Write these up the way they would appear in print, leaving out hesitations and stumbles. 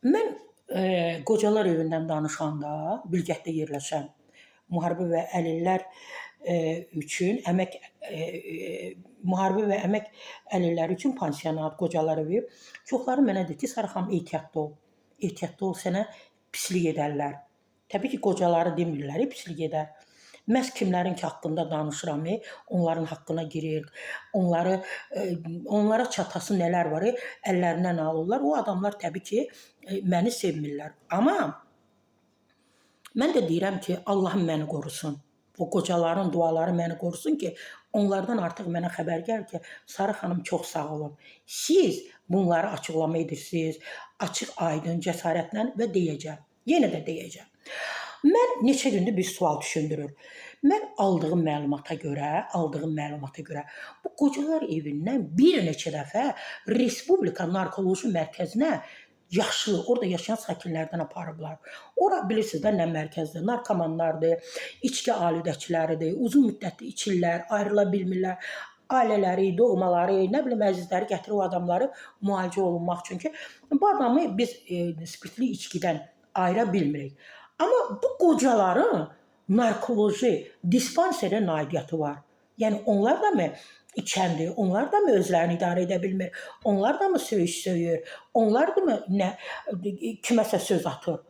Mən qocalar evindən danışanda, Bilgətdə yerləşən müharibə və əlillər üçün müharibə və əmək əlilləri üçün pansionat, qocalar evi. Çoxları mənə dedi ki, Sara xanım ehtiyatlı ol. Ehtiyatlı ol, sənə pislik edərlər. Təbii ki, qocaları demirlər, pislik edər. Məhz kimlərin ki haqqında danışıram, onların haqqına girir, onlara çatası nələr var, əllərindən alırlar. O adamlar təbii ki, məni sevmirlər. Amma mən də deyirəm ki, Allahım məni qorusun. O qocaların duaları məni qorusun ki, onlardan artıq mənə xəbər gəlir ki, Sarı xanım çox sağ olun. Siz bunları açıqlama edirsiniz, açıq, aydın, cəsarətlə və deyəcəm. Yenə də deyəcəm. Mən neçə gündür bir sual düşündürür. Mən aldığım məlumata görə bu qocalar evindən bir neçə dəfə Respublika Narkoloji Mərkəzinə yaşlı, orada yaşayan sakinlərdən aparıblar. Ora bilirsiniz də nə mərkəzdir, narkomanlardır, içki alüdəçiləridir, uzun müddətli içirlər, ayrıla bilmirlər. Ailələri, doğmaları, nə bilim əzizləri gətirir o adamları müalicə olunmaq üçün ki, bu adamı biz spirtli içkidən ayıra bilmirik. Amma bu qocaların narkoloji dispanserə aidiyyəti var. Yəni onlar da mı içəndir, onlar da mı özlərini idarə edə bilmir, onlar da mı söyür, onlar da mı kiməsə söz atır?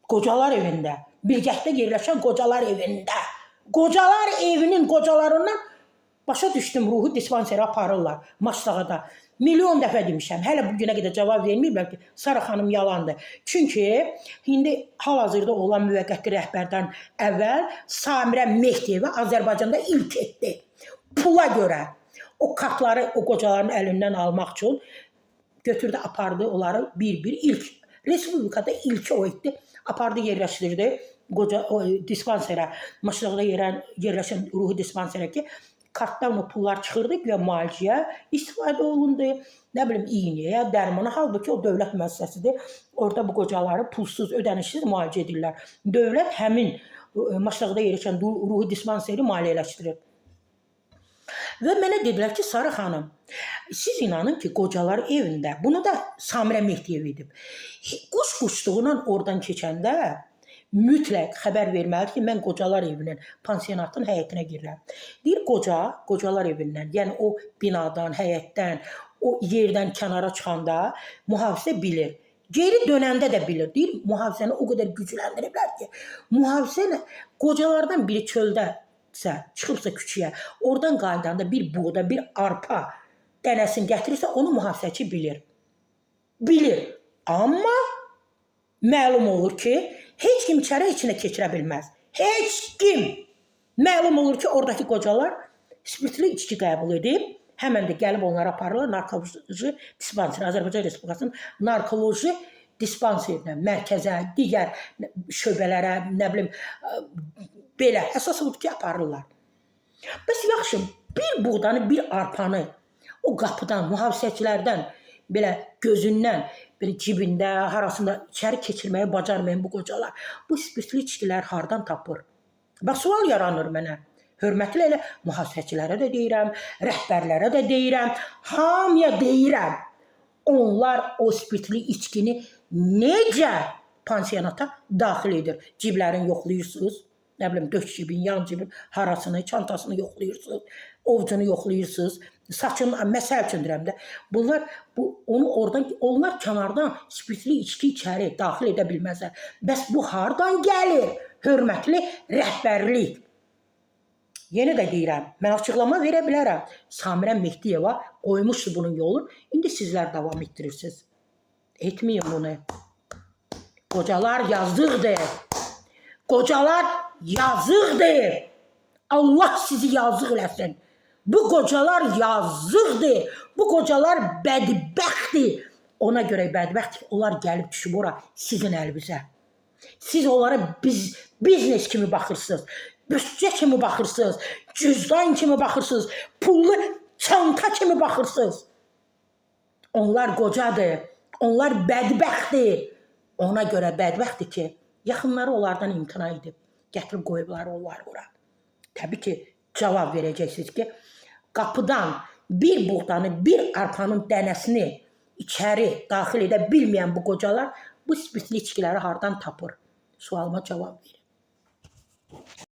Qocalar evində, Bilgətdə yerləşən qocalar evində, qocalar evinin qocalarından başa düşdüm, ruhi dispanserə aparırlar Maçdağada. Milyon dəfə demişəm, hələ bugünə qədər cavab verməyiblər ki, Sara xanım yalandır. Çünki indi hal-hazırda olan müvəqqəti rəhbərdən əvvəl Samirə Mehdiyeva Azərbaycanda ilk etdi. Pula görə o kartları o qocaların əlindən almaq üçün götürdü, apardı onları bir-bir ilk. Respublikada ilki o etdi. Apardı, yerləşdirdi dispanserə, Maçdağda yerləşən ruhi dispanserə ki, kartdan o pullar çıxırdı və müalicəyə istifadə olundu. Nə bilim, iynəyə, dərmana, halbuki o dövlət müəssisəsidir. Orada bu qocaları pulsuz, ödənişsiz müalicə edirlər. Dövlət həmin Maçdağda yerləşən ruhi dispanseri maliyyələşdirir. Və mənə dedilər ki, Sarı xanım, siz inanın ki, qocalar evində, bunu da Samirə Mehdiyev edib. Quş quşduğundan oradan keçəndə mütləq xəbər verməlidir ki, mən qocalar evinin, pansionatın həyətinə girirəm. Deyir, qocalar evindən, yəni o binadan, həyətdən, o yerdən kənara çıxanda mühafizə bilir. Geri dönəndə də bilir. Deyir, mühafizəni o qədər gücləndiriblər ki, mühafizə qocalardan biri çöldəsə, çıxıbsa küçüyə, oradan qaydanda bir buğda, bir arpa dənəsini gətirirsə, onu mühafizəçi bilir. Bilir. Amma məlum olur ki, heç kim içəri içinə keçirə bilməz. Heç kim. Məlum olur ki, oradakı qocalar spirtli içki qəbul edib, həmən də gəlib onları aparırlar narkoloji dispanser, Azərbaycan Respublikasının narkoloji dispanserinə, mərkəzə, digər şöbələrə, nə bilim, belə, əsas odur ki, aparırlar. Bəs yaxşı, bir buğdanı, bir arpanı o qapıdan, mühafizəçilərdən, belə gözündən, belə cibində, harasında içəri keçirməyi bacarmayan bu qocalar, bu spirtli içkilər hardan tapır? Bax, sual yaranır mənə. Hörmətli elə mühafizəçilərə də deyirəm, rəhbərlərə də deyirəm, hamıya deyirəm. Onlar o spirtli içkini necə pansionata daxil edir? Ciblərini yoxlayırsınız, nə bilim, döş cibin, yan cibin, harasını, çantasını yoxlayırsınız, ovcunu yoxlayırsınız, saçını, məsəl üçün deyirəm də, onlar kənardan spirtli içki içəri daxil edə bilməzlər. Bəs bu hardan gəlir? Hörmətli rəhbərlik. Yenə də deyirəm, mən açıqlama verə bilərəm. Samirə Mehdiyeva qoymuşdu bunun yolunu, indi sizlər davam etdirirsiniz. Etməyin bunu. Qocalar yazıqdır. Qocalar yazıqdır. Allah sizi yazıq eləsin. Bu qocalar yazıqdır. Bu qocalar bədbəxtdir. Ona görə bədbəxtdir. Onlar gəlib düşüb ora sizin əlinizə. Siz onlara biznes kimi baxırsınız. Bütçə kimi baxırsınız. Cüzdan kimi baxırsınız. Pullu çanta kimi baxırsınız. Onlar qocadır. Onlar bədbəxtdir. Ona görə bədbəxtdir ki, yaxınları onlardan imtina edib. Gətirib qoyublar onlar ora. Təbii ki, cavab verəcəksiniz ki, qapıdan bir buğdanı, bir arpanın dənəsini içəri daxil edə bilməyən bu qocalar bu spirtli içkiləri hardan tapır? Sualıma cavab verin.